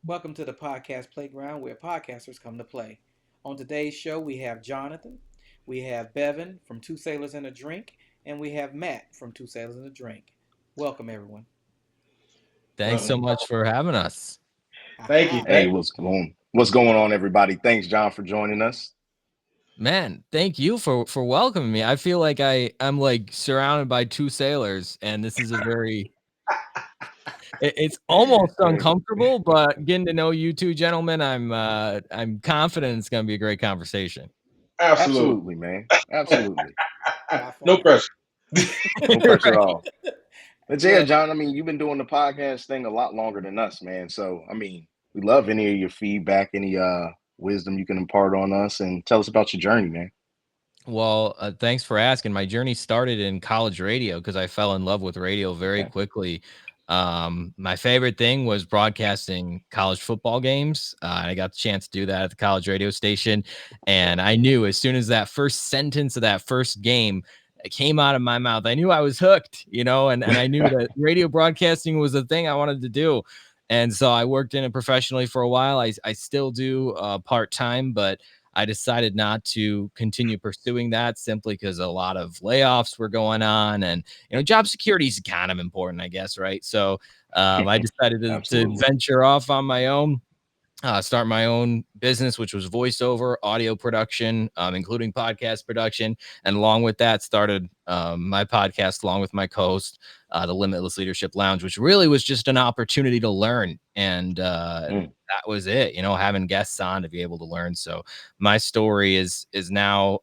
Welcome to the podcast playground where podcasters come to play. On today's show, we have Jonathan, we have Bevan from Two Sailors and a Drink, and we have Matt from Two Sailors and a Drink. Welcome, everyone. Thanks so Welcome. much for having us. Thank you. Haha. Thank Hey, what's going on, everybody? Thanks, John, for joining us. Man, thank you for welcoming me. I feel like I'm like surrounded by two sailors, and this is a very it's almost uncomfortable, but getting to know you two gentlemen, I'm confident it's gonna be a great conversation. Absolutely. Absolutely, man. Absolutely. By No far. pressure. No pressure at Right. all. But yeah, Well, John, you've been doing the podcast thing a lot longer than us, man. So, we love any of your feedback, any wisdom you can impart on us, and tell us about your journey, man. Well, thanks for asking. My journey started in college radio because I fell in love with radio very Okay. quickly. My favorite thing was broadcasting college football games. I got the chance to do that at the college radio station. And I knew as soon as that first sentence of that first game came out of my mouth, I knew I was hooked, and I knew that radio broadcasting was the thing I wanted to do. And so I worked in it professionally for a while. I still do part time, but I decided not to continue pursuing that simply because a lot of layoffs were going on, and job security is kind of important, I guess, right? So I decided to Absolutely. venture off on my own, start my own business, which was voiceover, audio production, including podcast production. And along with that, started my podcast along with my co-host, the Limitless Leadership Lounge, which really was just an opportunity to learn. And Mm. that was it, having guests on to be able to learn. So my story is now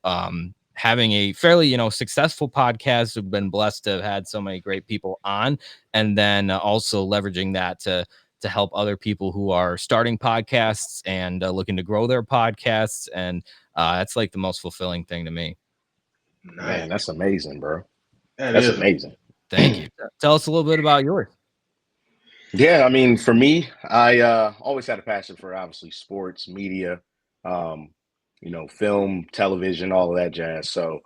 having a fairly, successful podcast. We've been blessed to have had so many great people on, and then also leveraging that to help other people who are starting podcasts and looking to grow their podcasts. And that's like the most fulfilling thing to me. Nice. Man, that's amazing, bro. That That's is. amazing. Thank you. Tell us a little bit about yours. Yeah, for me, I always had a passion for obviously sports, media, um, film, television, all of that jazz. So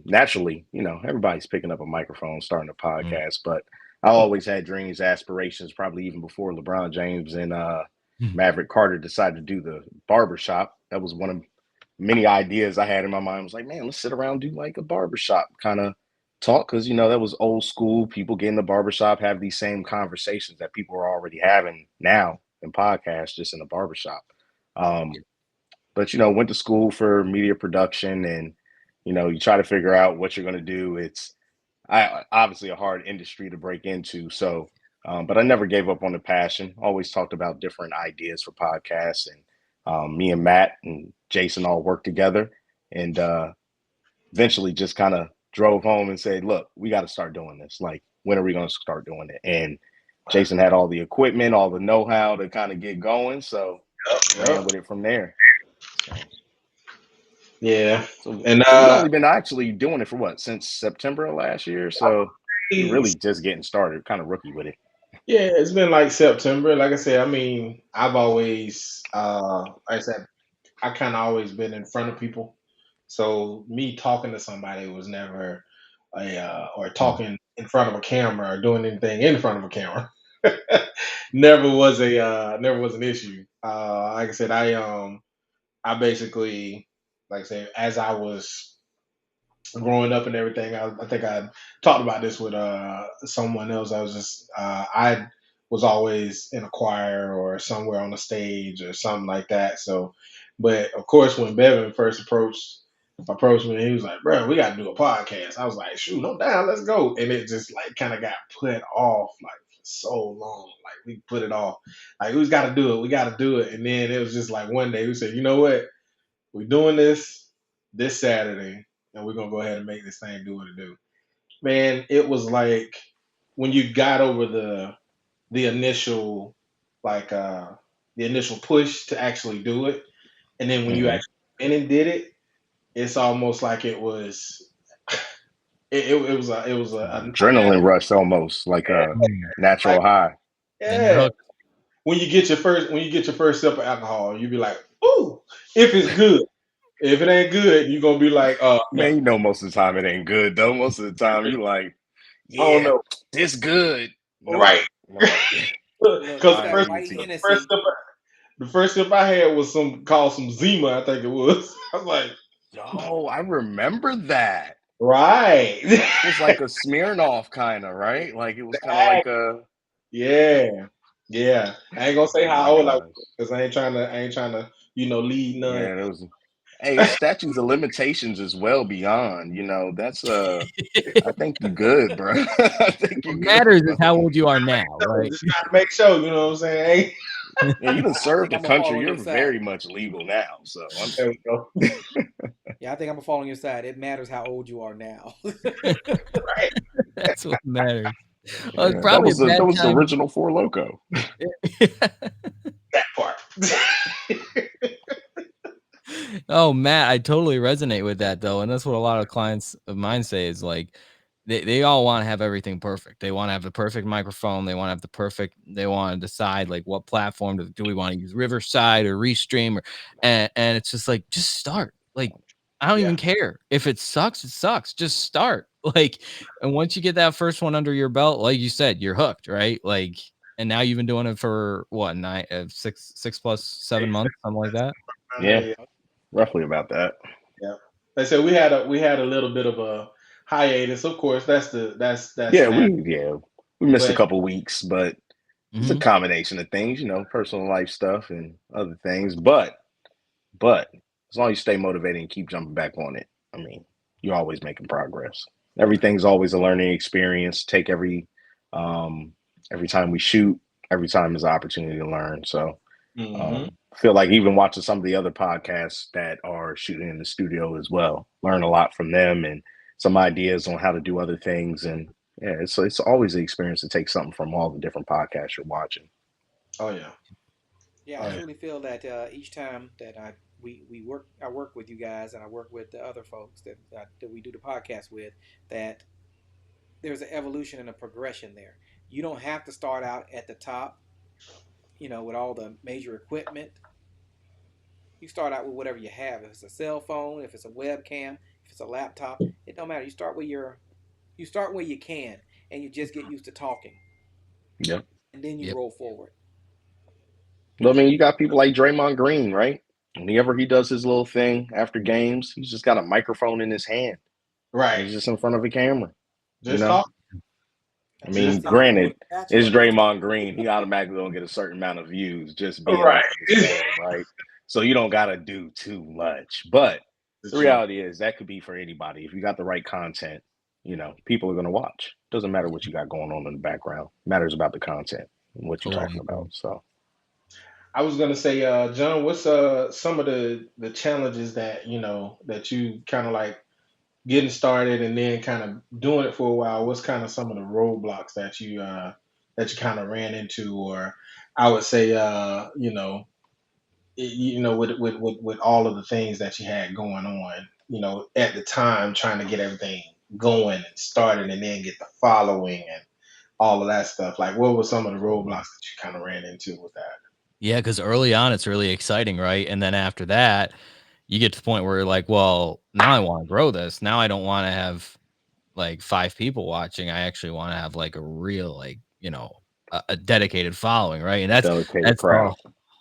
naturally, everybody's picking up a microphone, starting a Mm. podcast. But I always had dreams, aspirations, probably even before LeBron James and Maverick Carter decided to do the barbershop. That was one of many ideas I had in my mind. I was like, man, let's sit around and do like a barbershop kind of talk because that was old school. People get in the barbershop, have these same conversations that people are already having now in podcasts, just in the barbershop. Um, but went to school for media production, and you try to figure out what you're going to do. It's obviously a hard industry to break into. So, but I never gave up on the passion. Always talked about different ideas for podcasts, and me and Matt and Jason all worked together, and eventually just kind of drove home and said, "Look, we got to start doing this. Like, when are we going to start doing it?" And Jason had all the equipment, all the know-how to kind of get going, so ran Yep. with it from there. So, Yeah. so, And so you only been actually doing it for what, since September of last year? So you're really just getting started, kind of rookie with it. yeah, it's been like September. Like I said, I've always like I said, I kind of always been in front of people. So me talking to somebody was never or Mm. talking in front of a camera or doing anything in front of a camera. Never was an issue. Like I said, I basically, like I said, as I was growing up and everything, I think I talked about this with someone else. I was always in a choir or somewhere on the stage or something like that. So, but of course, when Bevan first approached me, he was like, "Bro, we got to do a podcast." I was like, "Shoot, I'm down, let's go." And it just like kind of got put off like for so long. Like we put it off. Like we got to do it. We got to do it. And then it was just like one day we said, "You know what? We're doing this Saturday, and we're gonna go ahead and make this thing do what it do." Man, it was like when you got over the initial like the initial push to actually do it, and then when you Hmm. actually went and did it, it's almost like it was a Adrenaline rush, almost like a Mm. like natural high. And you're yeah. hooked. When you get your first sip of alcohol, you be like, "Ooh!" If it's good. If it ain't good, you're gonna be like, no, Man, most of the time it ain't good though. Most of the time you like, I don't yeah, know." this good. Nope. Right. Right. Look, Because it's the I that first, need white to. the first Hennessy. sip, the first sip I had was some Zima, I think it was. I was like, Oh, I remember that. right, It was like a Smirnoff kind of, right? Like it was kind of like a. yeah, yeah. I ain't gonna say Oh my how old I was gosh. because I ain't trying to, lead none. Yeah, there was. Hey, it's statutes of limitations as well beyond. That's I think you good, bro. I think you What good, matters is bro. how old you are now, So right? just trying to make sure, you know what I'm saying? Yeah, you done I served think the I'm gonna fall country. on You're your side. very much legal now. So There we go. Yeah, I think I'm gonna fall on your side. It matters how old you are now. Right, That's what matters. Well, it's yeah, probably a that bad was the time. original Four Loco. that part. Oh, Matt, I totally resonate with that though. And that's what a lot of clients of mine say is like they all want to have everything perfect. They want to have the perfect microphone. They want to have they want to decide like what platform do we want to use, Riverside or Restream and it's just like just start. Like I don't Yeah, even care. If it sucks, it sucks. Just start. Like and once you get that first one under your belt, like you said, you're hooked, right? Like and now you've been doing it for what, 6 plus 7 months, something like that. Yeah, yeah. roughly about that. Yeah. They said we had a little bit of a hiatus. Of course, that's Yeah, natural. we missed a But couple weeks, but it's a Mhm. combination of things, personal life stuff and other things. But as long as you stay motivated and keep jumping back on it, I mean, you're always making progress. Everything's always a learning experience. Take every time we shoot, every time is an opportunity to learn. So hmm I feel like even watching some of the other podcasts that are shooting in the studio as well, learn a lot from them and some ideas on how to do other things. And yeah, it's always an experience to take something from all the different podcasts you're watching. Oh yeah. Yeah, I Oh yeah. truly feel that each time that I work with you guys and I work with the other folks that we do the podcast with, that there's an evolution and a progression there. You don't have to start out at the top, with all the major equipment. You start out with whatever you have. If it's a cell phone, if it's a webcam, if it's a laptop, it don't matter. You start where you can, and you just get used to talking, Yep. and then you Yep. roll forward. Well, I mean, you got people like Draymond Green, right? Whenever he does his little thing after games, he's just got a microphone in his hand and Right. he's just in front of a camera, you Just know? talk. I And I mean, Just see you doing granted, a it's bachelor. Talk. Green. He automatically gonna get a certain amount of views just being right. off of his phone, right? So you don't gotta do too much. But The the truth. reality is that could be for anybody. If you got the right content, people are gonna watch. Doesn't matter what you got going on in the background. It matters about the content and what you're Totally talking agree. about. So I was gonna say, John, what's some of the challenges that that you kind of like getting started and then kind of doing it for a while? What's kind of some of the roadblocks that you kind of ran into, or I would say, with all of the things that you had going on, at the time, trying to get everything going and started, and then get the following and all of that stuff. Like, what were some of the roadblocks that you kind of ran into with that? Yeah, because early on it's really exciting, right? And then after that, you get to the point where you're like, well, now I want to grow this. Now I don't want to have like 5 people watching. I actually want to have like a real, like, a dedicated following, right? And dedicated that's crowd.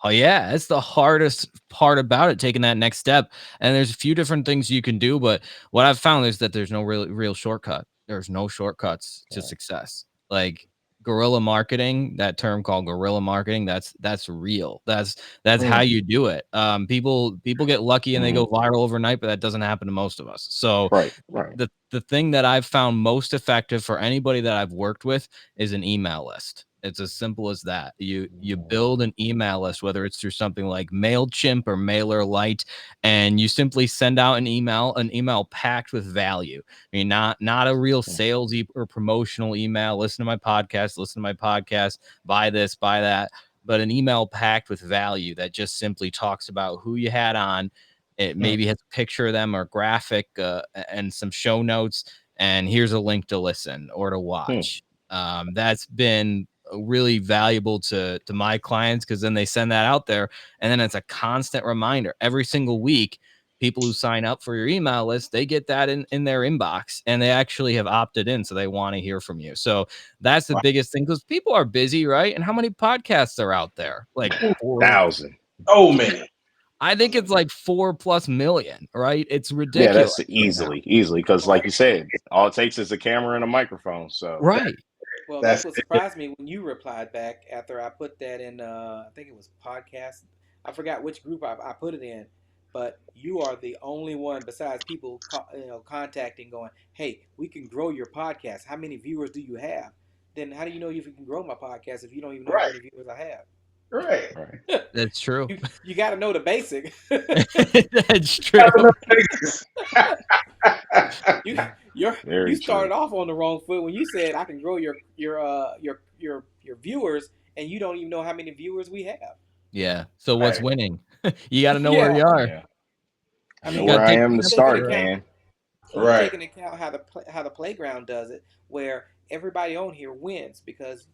oh yeah, that's the hardest part about it, taking that next step. And there's a few different things you can do, but what I've found is that there's no real shortcut. There's no shortcuts to Right. success. Like guerrilla marketing, that term called guerrilla marketing, that's real. That's how Mm, you do it. People get lucky and they hmm go viral overnight, but that doesn't happen to most of us. So Right. Right. the thing that I've found most effective for anybody that I've worked with is an email list. It's as simple as that. You build an email list, whether it's through something like MailChimp or MailerLite, and you simply send out an email packed with value. I mean, not a real sales or promotional email. Listen to my podcast, buy this, buy that, but an email packed with value that just simply talks about who you had on. It mm, maybe has a picture of them or graphic and some show notes. And here's a link to listen or to Hmm. watch. That's been really valuable to my clients because then they send that out there and then it's a constant reminder every single week. people who sign up for your email list, they get that in their inbox, and they actually have opted in, so they want to hear from you. So that's the biggest thing, because people are busy, right? And how many podcasts are out there? Like 1,000. Oh man. I think it's like 4+ million, right? It's Yeah, ridiculous. that's easily, because like you said, all it takes is a camera and a microphone. So Right. Well, that's That's what surprised me when you replied back after I put that in. I think it was podcast. I forgot which group I put it in, but you are the only one besides people contacting, going, "Hey, we can grow your podcast. How many viewers do you have?" Then how do you know if you can grow my podcast if you don't even know how right. many viewers I Right. right. have? That's true. You got to know the basic. That's true. you you Very you started true. off on the wrong foot when you said I can grow your viewers, and you don't even know how many viewers we have. Yeah. So what's Right. winning? You got to know where Yeah, you are. Yeah. I I know mean, where Got to I take am a to step take into start, forward. account man. you Right. take into account how the playground does it, where everybody on here wins because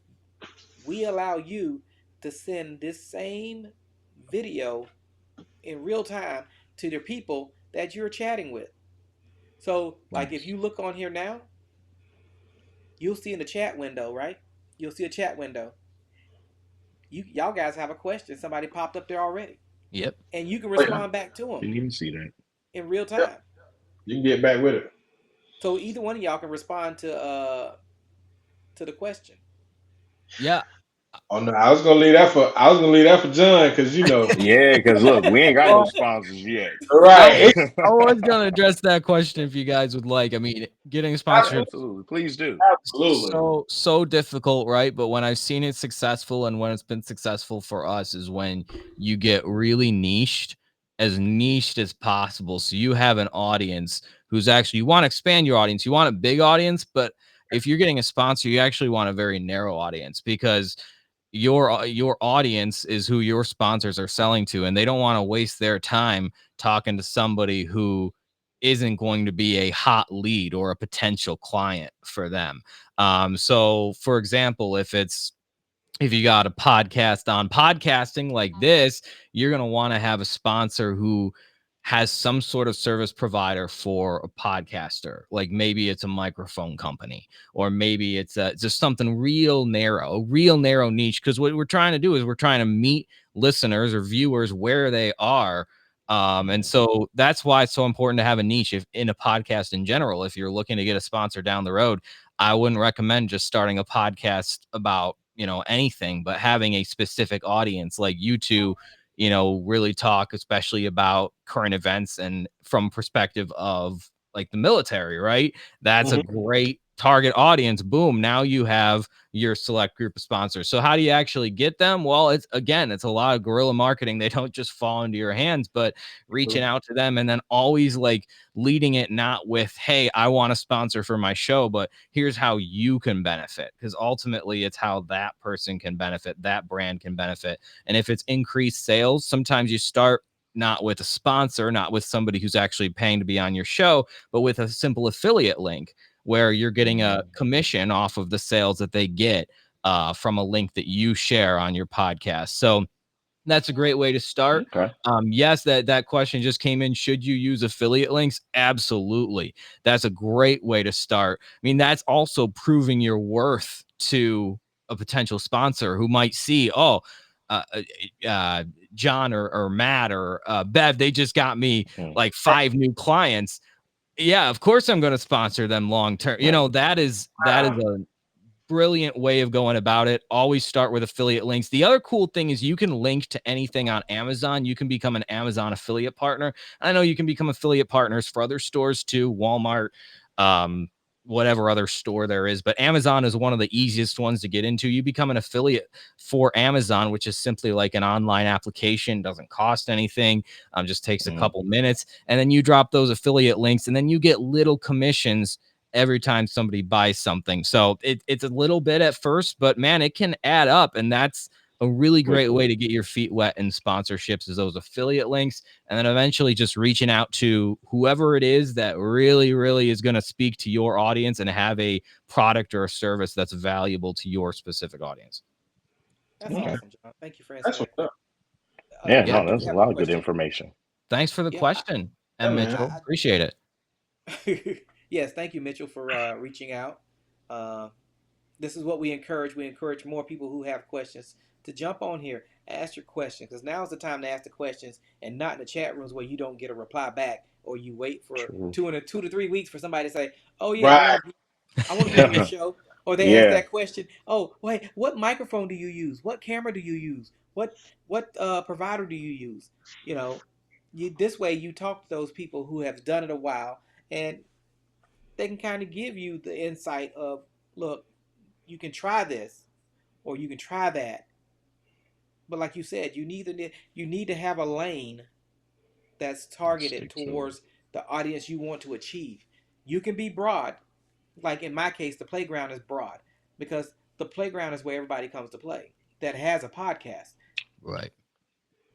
we allow you to send this same video in real time to the people that you're chatting with. So, like, if Nice. you look on here now, you'll see in the chat window, right? You'll see a chat window. Y'all guys have a question. Somebody popped up there already, Yep. and you can Oh, yeah. respond back to them Didn't even see that. in real Yep. time. You can get back with it. So either one of y'all can respond to the question. Yeah. Oh no, I was gonna leave that for John, because Yeah, because look, we ain't got no sponsors yet. I, right. I was gonna address that question if you guys would like. I mean, getting sponsorships Absolutely. Please do. Absolutely. so difficult, right? But when I've seen it successful, and when it's been successful for us, is when you get really niched as possible. So you have an audience who's actually, you want to expand your audience, you want a big audience, but if you're getting a sponsor, you actually want a very narrow audience, because your audience is who your sponsors are selling to, and they don't want to waste their time talking to somebody who isn't going to be a hot lead or a potential client for them. So for example, if you got a podcast on podcasting like this, you're going to want to have a sponsor who has some sort of service provider for a podcaster. Like maybe it's a microphone company, or maybe it's just something real narrow niche. Because what we're trying to do is we're trying to meet listeners or viewers where they are. And so that's why it's so important to have a niche in a podcast in general. If you're looking to get a sponsor down the road, I wouldn't recommend just starting a podcast about anything, but having a specific audience like you two, really talk especially about current events and from perspective of like the military, right? That's a Mhm. great target audience. Boom, now you have your select group of sponsors. So how do you actually get them? Well, it's a lot of guerrilla marketing. They don't just fall into your hands, but reaching out to them, and then always like leading it not with, hey, I want a sponsor for my show, but here's how you can benefit, because ultimately it's how that person can benefit, that brand can benefit. And if it's increased sales, sometimes you start not with a sponsor, not with somebody who's actually paying to be on your show, but with a simple affiliate link where you're getting a commission off of the sales that they get from a link that you share on your podcast. So that's a great way to start. Okay. Yes, that question just came in. Should you use affiliate links? Absolutely. That's a great way to start. I mean, that's also proving your worth to a potential sponsor who might see, oh, uh, John or Matt or Bev, they just got me like 5 new clients. Yeah, of course I'm going to sponsor them long term. Right. That is a brilliant way of going about it. Always start with affiliate links. The other cool thing is you can link to anything on Amazon. You can become an Amazon affiliate partner. I know you can become affiliate partners for other stores too, Walmart, whatever other store there is, but Amazon is one of the easiest ones to get into. You become an affiliate for Amazon, which is simply like an online application, doesn't cost anything, just takes a couple minutes, and then you drop those affiliate links, and then you get little commissions every time somebody buys something. So it's a little bit at first, but man, it can add up. And that's a really great way to get your feet wet in sponsorships, is those affiliate links. And then eventually just reaching out to whoever it is that really, really is going to speak to your audience and have a product or a service that's valuable to your specific audience. That's Okay. awesome, John. Thank you for answering That's that what's question. up. Yeah, I no, do that's a have a lot of good question. information. Thanks for the Yeah, question. Yeah, And man. Mitchell, appreciate it. Yes, thank you, Mitchell, for reaching out. Uh, this is what we encourage. We encourage more people who have questions to jump on here, ask your question, because now is the time to ask the questions, and not in the chat rooms where you don't get a reply back, or you wait for True. 2 to 3 weeks for somebody to say, "Oh yeah, Right. I want to be on your show," or they ask Yeah. that question, "Oh wait, what microphone do you use? What camera do you use? What provider do you use?" You know, this way you talk to those people who have done it a while, and they can kind of give you the insight of, look, you can try this or you can try that. But like you said, you need to have a lane that's targeted Stick to it. towards the audience you want to achieve. You can be broad. Like in my case, the playground is broad because the playground is where everybody comes to play that has a podcast. Right.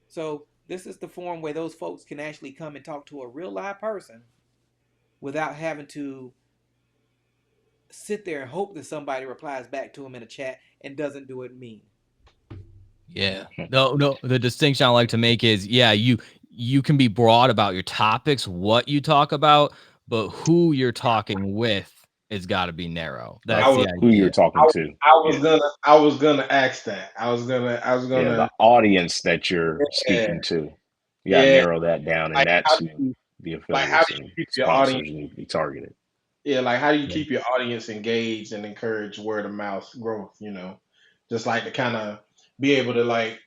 So this is the forum where those folks can actually come and talk to a real live person without having to sit there and hope that somebody replies back to them in a chat and doesn't do it mean. Yeah. No, no. The distinction I like to make is, yeah, you can be broad about your topics, what you talk about, but who you're talking with has got to be narrow. I That's was the Who you're idea. talking to. Yeah. I was gonna ask that. I was Yeah. gonna The audience that you're yeah, speaking to. You got to yeah. narrow that down. And Like that's how do who you the how affiliates do and you keep your audience sponsors need to be targeted. yeah, like how do you Yeah. keep your audience engaged and encourage word of mouth growth, Just like to kind of be able to like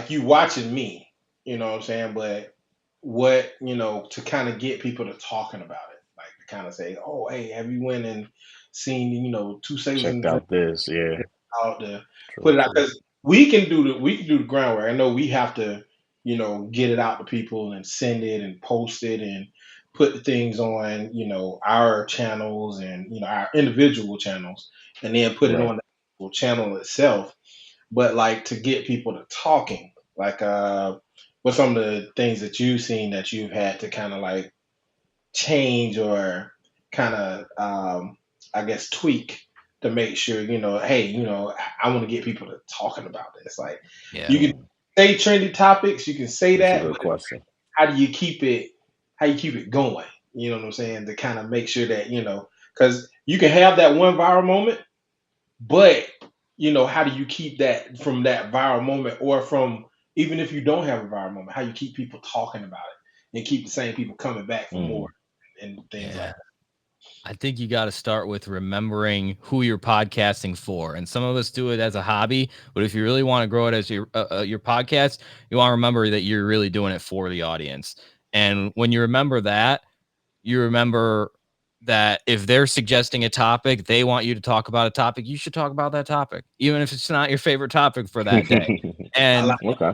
you watching me, you know what I'm saying? But what, to kind of get people to talking about it, like to kind of say, oh, hey, have you went and seen, two sailors in Checked the drink out this. Yeah. out to put True. it out True. because we can do the groundwork. I know we have to, get it out to people and send it and post it and put the things on, our channels and our individual channels, and then put it Right. on the actual channel itself. But like to get people to talking, like what some of the things that you've seen that you've had to kind of like change or kind of I guess tweak to make sure hey, I want to get people to talking about this. Like Yeah. you can Mm, say trendy topics, you can say that's a that, good but question. how do you keep it? How you keep it going? You know what I'm saying? To kind of make sure that because you can have that one viral moment, but how do you keep that from that viral moment, or from even if you don't have a viral moment, how you keep people talking about it and keep the same people coming back for more Mm, and things like Yeah. that. I think you got to start with remembering who you're podcasting for. And some of us do it as a hobby, but if you really want to grow it as your podcast, you want to remember that you're really doing it for the audience. And when you remember that, you remember that if they're suggesting a topic, they want you to talk about a topic, you should talk about that topic, even if it's not your favorite topic for that day. I like And okay.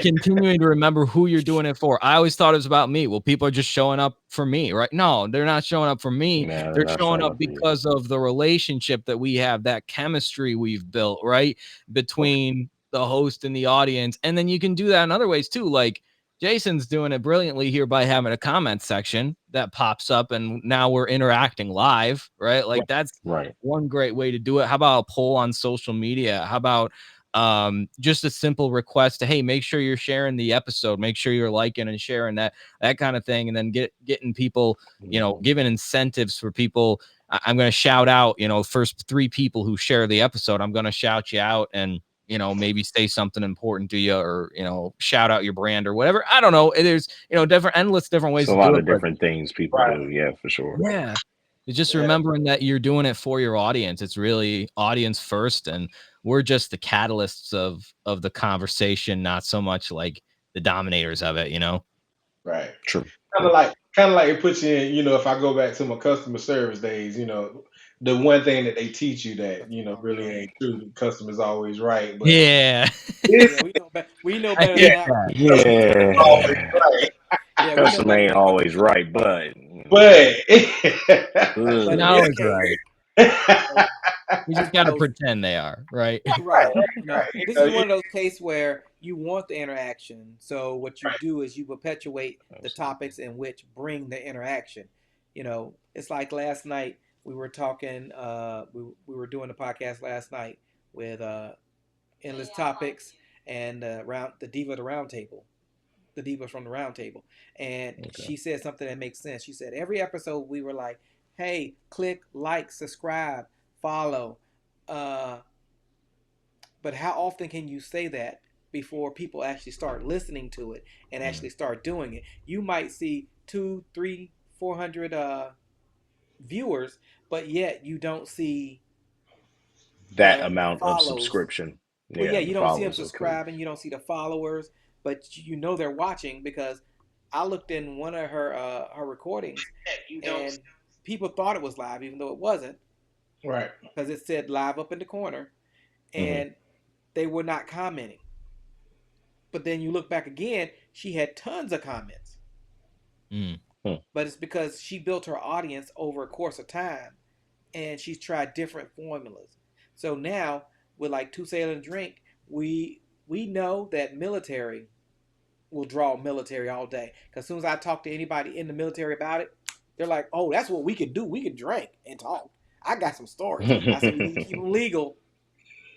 continuing to remember who you're doing it for. I always thought it was about me. Well, people are just showing up for me, right? No, they're not showing up for me. Nah, They're they're not showing showing up up for you. because of the relationship that we have, that chemistry we've built, right? okay. Between the host and the audience. And then you can do that in other ways too. Like Jason's doing it brilliantly here by having a comment section that pops up and now we're interacting live, right? Like that's Right. one great way to do it. How about a poll on social media? How about just a simple request to, hey, make sure you're sharing the episode, make sure you're liking and sharing that kind of thing, and then getting people, Mhm. giving incentives for people. I'm going to shout out, first 3 people who share the episode, I'm going to shout you out and maybe say something important to you, or shout out your brand or whatever. I don't know, there's different endless different ways It's a to do lot it, of but different things people Right. do. Yeah, for sure. yeah, it's just Yeah. remembering that you're doing it for your audience. It's really audience first, and we're just the catalysts of the conversation, not so much like the dominators of it. Right. True. Kind of True. like kind of like it puts you in. If I go back to my customer service days, the one thing that they teach you that Customer's always really right. ain't true. The customer's always right, but Yeah. Yeah, it's we know I better than hear that. that. always Yeah. right. Yeah, we know Customer better ain't than what always right, but But but You're in not this always case, right. you know, We this just is one got of to those. pretend they are right. Right. right. This is one of those cases where you want the interaction. So what you do is you perpetuate the absolutely. topics in which bring the interaction. It's like last night we were talking. We were doing the podcast last night with endless topics and round the diva the round table. the Divas from the Round Table, and Okay. she said something that makes sense. She said every episode we were like, "Hey, click like, subscribe, follow," uh, but how often can you say that before people actually start listening to it and actually start doing it? You might see 2, 3, 400 viewers, but yet you don't see That the amount of follows. subscription. Well, Yeah, yeah, the you don't see them follows increase. subscribing, you don't see the followers, but you know they're watching because I looked in one of her recordings, You don't. and people thought it was live even though it wasn't Right. because it said live up in the corner, Mhm. and they were not commenting. But then you look back again, she had tons of comments. Mm. But it's because she built her audience over a course of time, and she's tried different formulas. So now with like Two Sail and Drink, we know that military will draw military all day. Because as soon as I talk to anybody in the military about it, they're like, "Oh, that's what we could do. We could drink and talk. I got some stories." I said, "We need to keep them legal."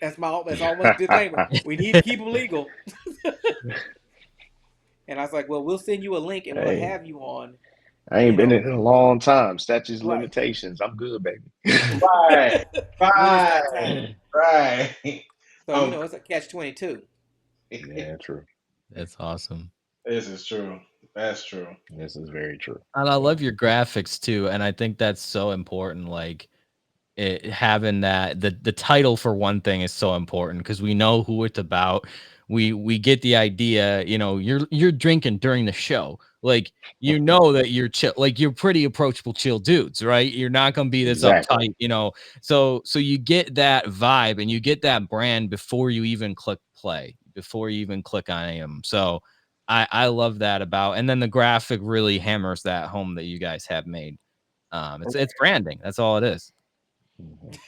That's almost disclaimer. We need to keep them legal. And I was like, "Well, we'll send you a link and we'll Hey, have you on." I You ain't been know, in a long time. Statutes right limitations. I'm good, baby. Right. when it's Right. that time. Right. So it's a catch-22. Yeah, true. That's awesome. This is true. That's true. This is very true. And I Yeah. love your graphics too, and I think that's so important. Like having that the title for one thing is so important because we know who it's about. We get the idea. You're drinking during the show, like that you're chill, like you're pretty approachable, chill dudes, right? You're not gonna be this Exactly. uptight, So you get that vibe and you get that brand before you even click play, before you even click on him. So I love that about, and then the graphic really hammers that home that you guys have made. It's branding. That's all it is. Mhm.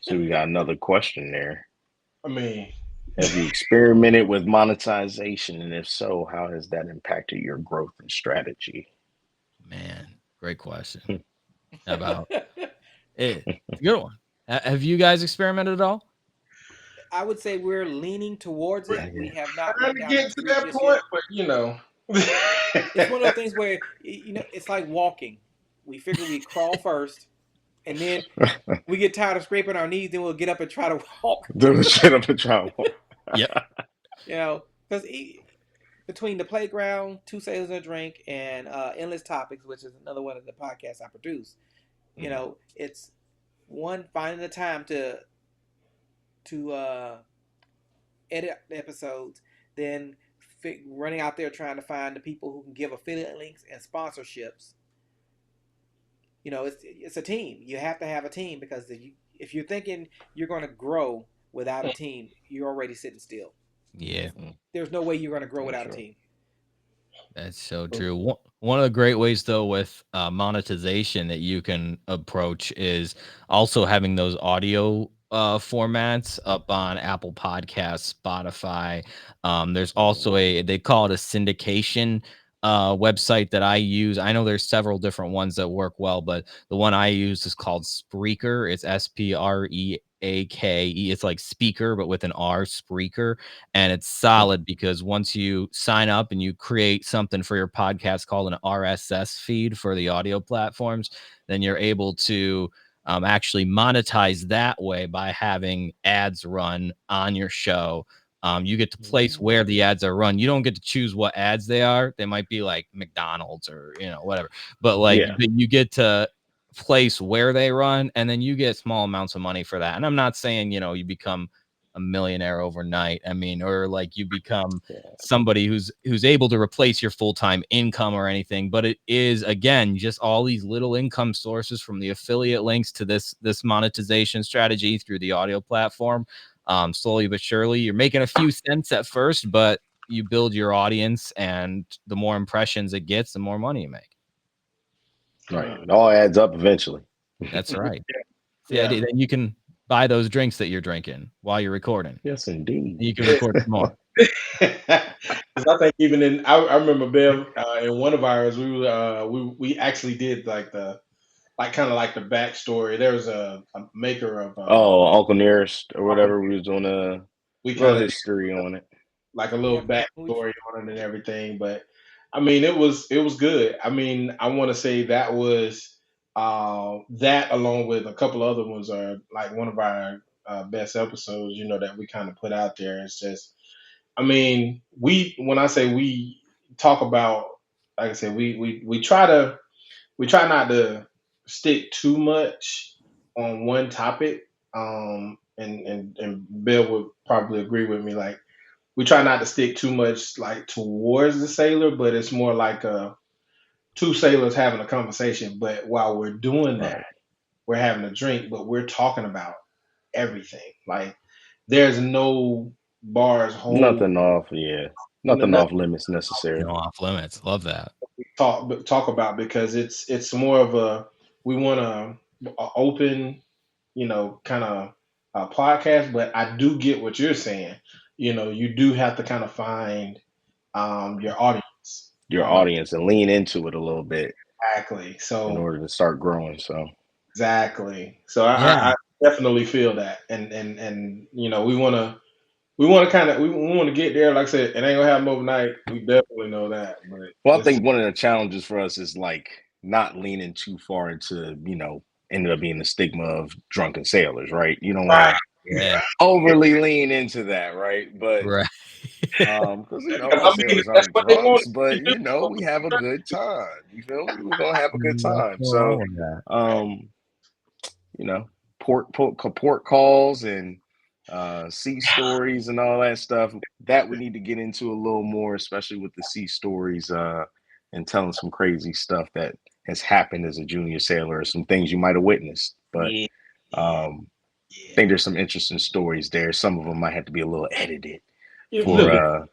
So we got another question there. I mean, Have you experimented with monetization? And if so, how has that impacted your growth and strategy? Man, great question. About it. It's a good one. Have you guys experimented at all? I would say we're leaning towards we're it. Yeah. We have not trying went to down that get to street that just point, yet. but It's one of those things where it's like walking. We figure we crawl first, and then we get tired of scraping our knees, then we'll get up and try to walk. Do shit up a trauma. Yep. Because between the playground, Two Sailors and a Drink, and Endless Topics, which is another one of the podcasts I produce, it's one finding the time to edit episodes, then running out there trying to find the people who can give affiliate links and sponsorships. It's a team. You have to have a team because if you're thinking you're going to grow without a team, you're already sitting still. Yeah. There's no way you're going to grow For without a sure. team. That's so true. One of the great ways, though, with monetization that you can approach is also having those audio formats up on Apple Podcasts, Spotify. There's also they call it a syndication website that I use. I know there's several different ones that work well, but the one I use is called Spreaker. It's Spreake. It's like speaker, but with an R, Spreaker. And it's solid because once you sign up and you create something for your podcast called an RSS feed for the audio platforms, then you're able to actually monetize that way by having ads run on your show. You get to place where the ads are run. You don't get to choose what ads they are. They might be like McDonald's or whatever, but like Yeah. you get to place where they run, and then you get small amounts of money for that. And I'm not saying you become a millionaire overnight. I mean, or like you become somebody who's able to replace your full-time income or anything, but it is again just all these little income sources from the affiliate links to this monetization strategy through the audio platform. Slowly but surely you're making a few cents at first, but you build your audience, and the more impressions it gets, the more money you make. Right. It all adds up eventually. That's right. It's the Yeah. idea. Then you can buy those drinks that you're drinking while you're recording. Yes, indeed. And you can record some more. Because I think even I remember Bev in one of ours we actually did like kind of like the backstory. There was a maker of Oh, Uncle Nearest or Uncle whatever. We Nick. was doing a We little kind of history on it. like a little Yep. backstory on it and everything. But I mean, it was good. I mean, I want to say that was that along with a couple other ones are like one of our best episodes. That we kind of put out there. It's just, I mean, when I say we talk about, like I said, we try not to stick too much on one topic. And Bill would probably agree with me. Like, we try not to stick too much like towards the sailor, but it's more like two sailors having a conversation. But while we're doing that, Right. we're having a drink, but we're talking about everything. Like, there's no bars hold. Nothing off. Yeah. Nothing Nothing off limits No necessarily. off limits. Love that. talk about, because it's more of a, we want a open, kind of podcast. But I do get what you're saying. You do have to kind of find your audience. Your audience and lean into it a little bit Exactly. in So order to start growing. So exactly. So Yeah. I definitely feel that, and we want to kind of, we want to get there. Like I said, it ain't gonna happen overnight. We definitely know that, but well, I it's think one of the challenges for us is like not leaning too far into, ended up being the stigma of drunken sailors, right? You don't want right. to Yeah. overly lean into that, right? But Right. because I all mean, sailors that's aren't what they want drunks, but to do. we have a good time. You feel me? We're gonna have a good Nothing time. wrong So with that. um, you know, port calls and sea stories and all that stuff that we need to get into a little more, especially with the sea stories and telling some crazy stuff that has happened as a junior sailor, or some things you might have witnessed. But Yeah, yeah, I yeah. think there's some interesting stories there. Some of them might have to be a little edited You for look at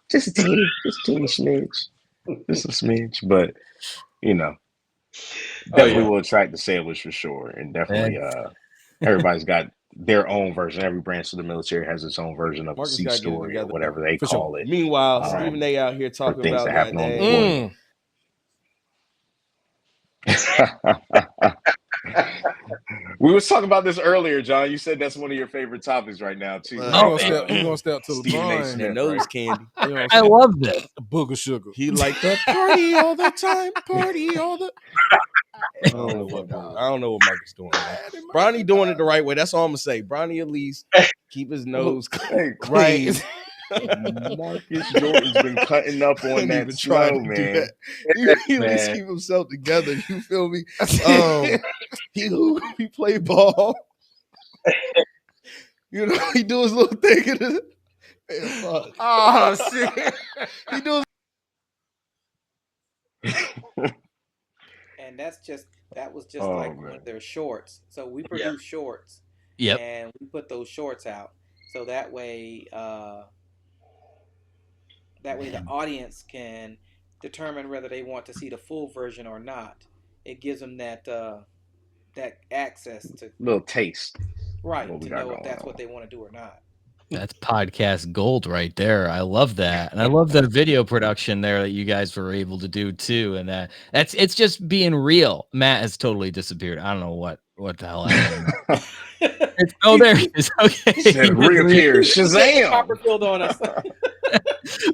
just a teeny smidge, just a smidge. But you know, oh definitely yeah, will attract the sailors for sure, and definitely That's everybody's got their own version. Every branch of the military has its own version of a Marcus sea got to get it story or together whatever they for sure. call it, Meanwhile, right. Stephen A. out here for talking things that about happen on deployment. goddamn. We was talking about this earlier, John. You said that's one of your favorite topics right now, too, He right? oh, gonna step. He gonna step to Stephen A. LeBron. That Smith, right? nose candy. I, You know what I I'm saying? love this. A book of sugar. He like the party all the time. Party all the. I don't know Oh my what God. I don't know what Marcus doing, man. Bronny doing it the right way. That's all I'm gonna say. Bronny at least keep his nose Hey, clean. Marcus Jordan's been cutting up on Ain't that even trying snow, to do man. that. He at least Man. keep himself together. You feel me? He play ball. He do his little thing. Man, fuck. Oh shit! He do And that was just Oh like one man. of their shorts. So we Yeah, produce shorts, Yep. and we put those shorts out. So that way the audience can determine whether they want to see the full version or not. It gives them that access to, Little taste of right, what we to got know if going that's on. what they want to do or not. That's podcast gold right there. I love that. And I love the video production there that you guys were able to do too. And it's just being real. Matt has totally disappeared. I don't know what the hell happened. There he is. Okay. Said reappears. Shazam! Copperfield on us.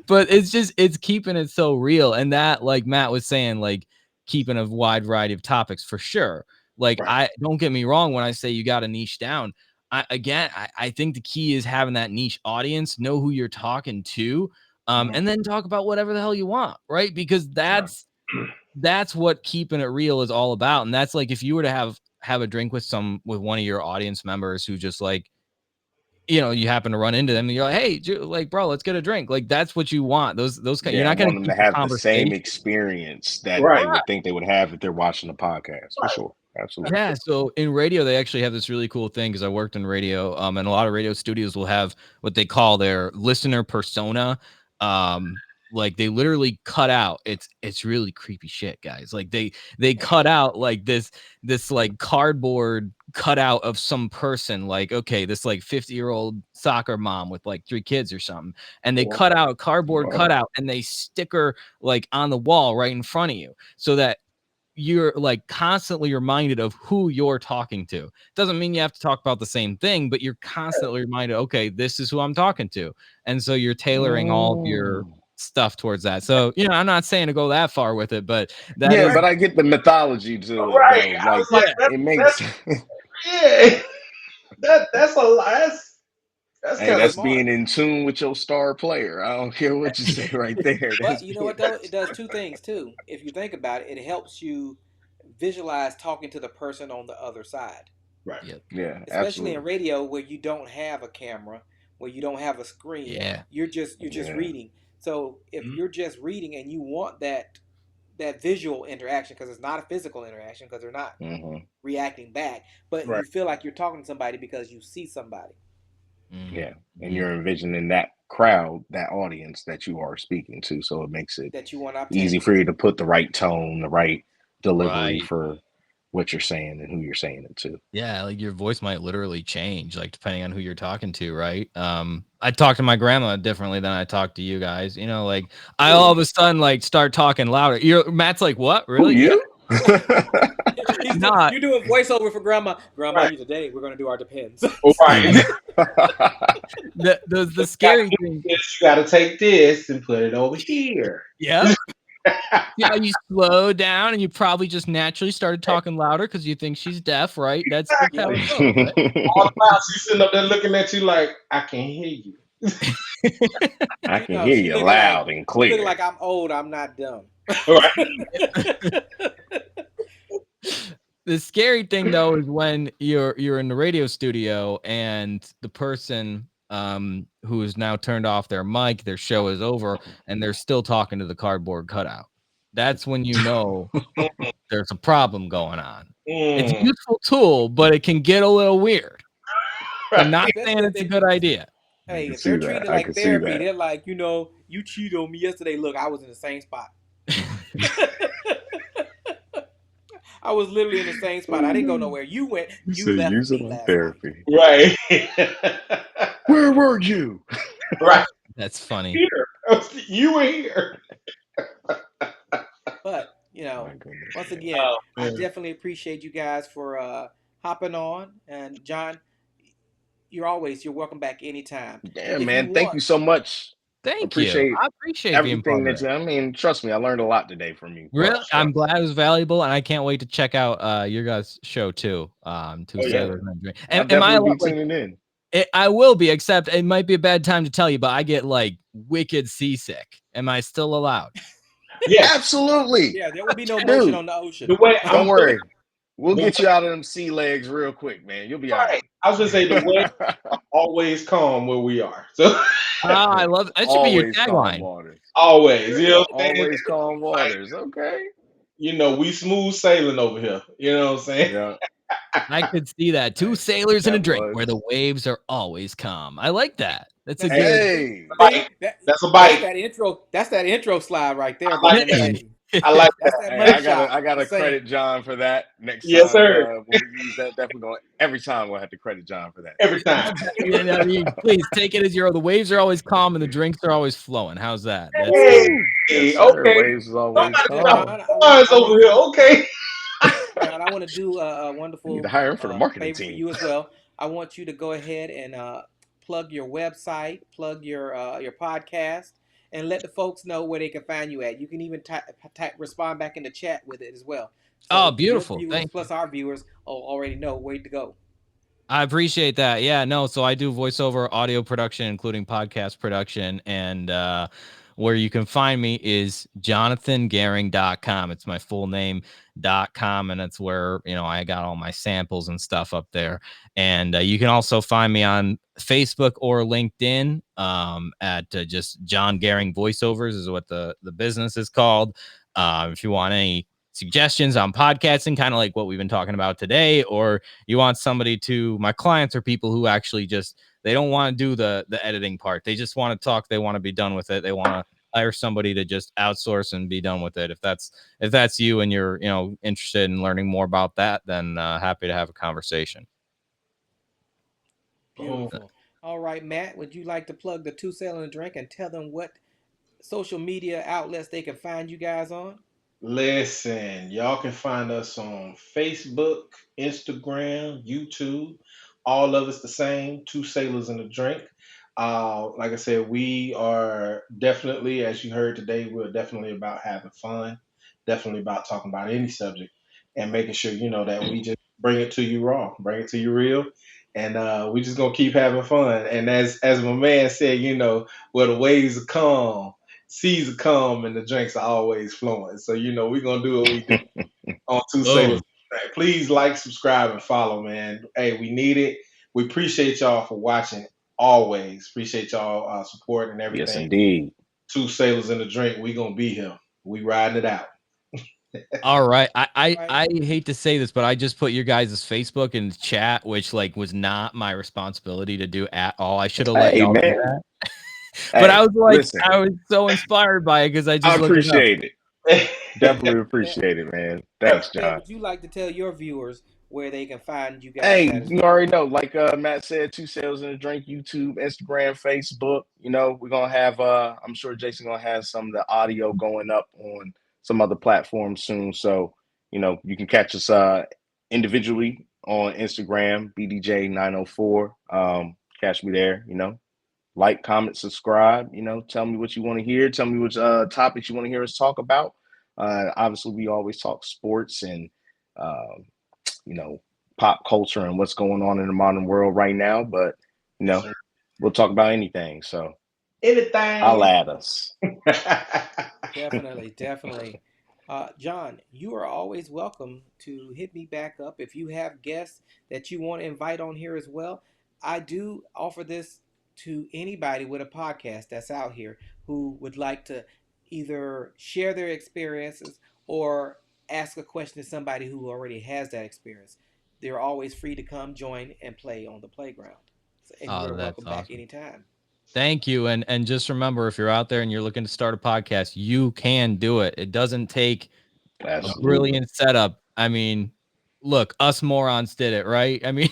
But it's keeping it so real. And that, like Matt was saying, like keeping a wide variety of topics for sure. Like, right. I don't get me wrong when I say you got to niche down. I think the key is having that niche audience, know who you're talking to, and then talk about whatever the hell you want, right? Because that's what keeping it real is all about. And that's like if you were to have a drink with one of your audience members who just like, you happen to run into them and you're like, hey, like, bro, let's get a drink. Like, that's what you want. Those Yeah, you're not I going want to them keep to the have the same conversation. experience that Right. they would think they would have if they're watching the podcast, for sure. Absolutely. Yeah, so in radio, they actually have this really cool thing because I worked in radio, and a lot of radio studios will have what they call their listener persona. Like they literally cut out. It's really creepy shit, guys. Like they cut out like this like cardboard cutout of some person. Like, okay, this like 50-year-old soccer mom with like 3 kids or something, and they cut out a cardboard Wow. cutout and they stick her like on the wall right in front of you, so that you're like constantly reminded of who you're talking to. Doesn't mean you have to talk about the same thing, but you're constantly reminded, okay, this is who I'm talking to. And so you're tailoring all of your stuff towards that. So, I'm not saying to go that far with it, but that is but I get the mythology to it Right. though. I Like was like, it makes yeah, that's a lot. That's hey, kind of that's smart. being in tune with your star player. I don't care what you say right there. That's But you know being what though? It does two things too. If you think about it, it helps you visualize talking to the person on the other side. Right. Yep. yeah, Especially in absolutely. radio where you don't have a camera, where you don't have a screen, Yeah. you're just Yeah. reading. So if Mhm. you're just reading and you want that visual interaction, because it's not a physical interaction, because they're not hmm reacting back, but Right. you feel like you're talking to somebody because you see somebody Yeah. And Mhm. you're envisioning that crowd, that audience that you are speaking to. So it makes it that you want to easy obtain. for you to put the right tone, the right delivery Right. for what you're saying and who you're saying it to. Yeah, like your voice might literally change, like depending on who you're talking to, right? I talk to my grandma differently than I talk to you guys. Like I all Ooh. of a sudden like start talking louder. Matt's like, what? Who Really? Yeah. you? Not. You're doing voiceover for grandma. Grandma, Right. you today we're gonna do our depends. Oh, right. The Gotta scary do thing. this, you gotta take this and put it over here. Yep. Yeah, you slow down and you probably just naturally started talking louder because you think she's deaf, right? That's how Yep. it goes, right? All the while she's sitting up there looking at you like, I can hear you. I She can no, hear she you looking like loud and she looking clear. like I'm old. I'm not dumb. Right. The scary thing though is when you're in the radio studio and the person who has now turned off their mic, their show is over, and they're still talking to the cardboard cutout. That's when you know there's a problem going on. It's a Mm. useful tool, but it can get a little weird. So Right. not saying Especially if it's a they good idea. I hey, can if they're see treating that. it I like can see therapy, that. they're like, you cheated on me yesterday. Look, I was in the same spot. I was literally in the same spot. I didn't go nowhere. You went. You You said left use it me on last night. therapy. Right. Where were you? Right. That's funny. Here. You were here. But My goodness. once Yeah. again, Oh, I man. definitely appreciate you guys for hopping on. And John, you're welcome back anytime. Yeah, If you man. Thank you want, so much. Thank you. Appreciate I appreciate being everything part of that it. you. I mean, trust me, I learned a lot today from you. Really, I'm Trust. glad it was valuable, and I can't wait to check out your guys' show too. Two Oh, yeah. Sailors and a Drink. I'll Am I definitely allowed, be like tuning in. I will be, except it might be a bad time to tell you, but I get like wicked seasick. Am I still allowed? Yes. Absolutely, yeah, there will be no motion dude. on the ocean. The way Don't I'm feeling, worry. We'll the get way, you out of them sea legs real quick, man. You'll be all right. I was gonna say the way right. always calm where we are. So Ah, I love that. Should be your Always calm tagline. waters. always, you know what I'm saying? Always calm Like, waters. Okay. we smooth sailing over here. You know what I'm saying? Yeah. I could see that. Two Hey, sailors and a that drink, where was. the waves are always calm. I like that. That's a Now, good. Hey. Bite. see that That's a that's bite. that intro. That's that intro slide right there, I like Bevan. that. Hey, I like that's that. that Hey, money I gotta shot. I gotta Just saying. credit John for that. Next Yes, time sir. when we use that, definitely going every time we'll have to credit John for that. Every time. Please take it as the waves are always calm and the drinks are always flowing. How's that? That's Woo! Yes, Hey, sir. okay. Waves is always Somebody John. drop calm. bars over here. Okay. John, I want to do a I need to wonderful hire him for the marketing favor for team. you as well. I want you to go ahead and plug your website, plug your podcast, and let the folks know where they can find you at. You can even respond back in the chat with it as well. Oh, So your beautiful. viewers Thank plus you. our viewers already know where to go. I appreciate that. Yeah, no, so I do voiceover audio production, including podcast production. And where you can find me is jonathangoehring.com. It's my full name.com. And that's where, I got all my samples and stuff up there. And you can also find me on Facebook or LinkedIn at just Jon Goehring Voiceovers is what the business is called. If you want any suggestions on podcasting, kind of like what we've been talking about today, or you want somebody my clients are people who actually they don't want to do the editing part. They just want to talk. They want to be done with it. They want to hire somebody to just outsource and be done with it. If that's you and you're, interested in learning more about that, then happy to have a conversation. Boom. Beautiful. All right, Matt, would you like to plug the Two Sail and a Drink and tell them what social media outlets they can find you guys on? Listen, y'all can find us on Facebook, Instagram, YouTube. All of us the same, Two Sailors and a Drink. Like I said, we are definitely, as you heard today, we're definitely about having fun, definitely about talking about any subject and making sure, that we just bring it to you raw, bring it to you real. And we just gonna keep having fun. And as my man said, where the waves are calm, seas are calm, and the drinks are always flowing. So we're gonna do what we do on Two Sailors. Boom. Please like, subscribe, and follow, man. Hey, we need it. We appreciate y'all for watching. Always appreciate y'all support and Yes, everything. indeed. Two Sailors in the Drink. We gonna be here. We riding it out. All right. I, All I right. I hate to say this, but I just put your guys' Facebook in the chat, which like was not my responsibility to do at all. I should have let Hey, y'all do man. that. But I Hey, was like, listen, I was so inspired by it because I I just looked it up. appreciate it. Definitely appreciate it, man. Thanks, Ted, John. would you like to tell your viewers where they can find you guys Hey, at as you well? already know, like Matt said, Two Sales and a Drink, YouTube, Instagram, Facebook. We're gonna have I'm sure Jason gonna have some of the audio going up on some other platforms soon. So, you can catch us individually on Instagram, BDJ904. Catch me there, like, comment, subscribe, tell me what you want to hear, tell me which topics you want to hear us talk about. Obviously we always talk sports and uh, you know, pop culture and what's going on in the modern world right now. But, you know, Sure. we'll talk about anything. So Anything. holla at us. Definitely, definitely. John, you are always welcome to hit me back up if you have guests that you want to invite on here as well. I do offer this to anybody with a podcast that's out here who would like to either share their experiences or ask a question to somebody who already has that experience. They're always free to come join and play on the playground. And you Oh, are that's welcome back awesome. anytime. Thank you. And just remember, if you're out there and you're looking to start a podcast, you can do it. It doesn't take a Absolutely. brilliant setup. I mean, look, us morons did it, right? I mean,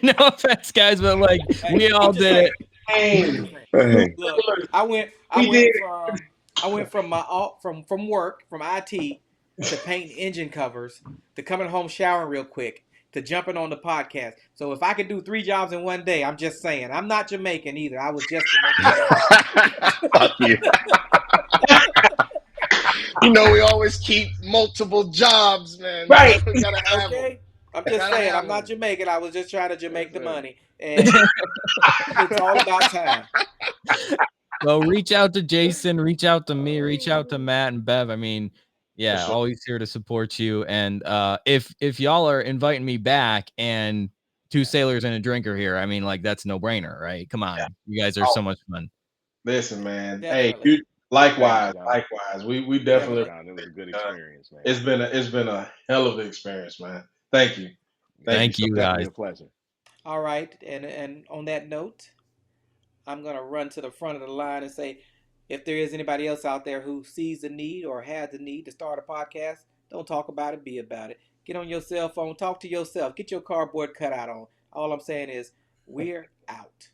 no offense, guys, but like Hey, we all I'm just did saying. it. I'm Hey, just saying. two Hey. Look, sailors. I went I We did went it. from I went from my from work from IT to painting engine covers to coming home showering real quick to jumping on the podcast. So if I could do three jobs in one day, I'm just saying. I'm not Jamaican either. I was just Jamaican born. Fuck you. We always keep multiple jobs, man. Right. We gotta have them. Okay? I'm just Gotta saying. have I'm not them. Jamaican. I was just trying to Jamaic Yes, the sir. money, and it's all about time. So reach out to Jason, reach out to me, reach out to Matt and Bev. I mean, For yeah, sure. always here to support you. And if y'all are inviting me back and two sailors and a drinker here, I mean, like that's no brainer, right? Come Yeah. on, you guys are Oh, so much fun. listen, man. Hey, Definitely, Thanks, likewise, John. likewise. We Thanks, definitely definitely. John. It was a good uh, experience, man. it's been a hell of an experience, man. Thank you. Thank you Thank so you Definitely guys. a pleasure. All right, and on that note, I'm gonna run to the front of the line and say, if there is anybody else out there who sees the need or has the need to start a podcast, don't talk about it, be about it. Get on your cell phone, talk to yourself, get your cardboard cutout on. All I'm saying is, we're out.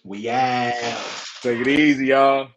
we out. Take it easy, y'all.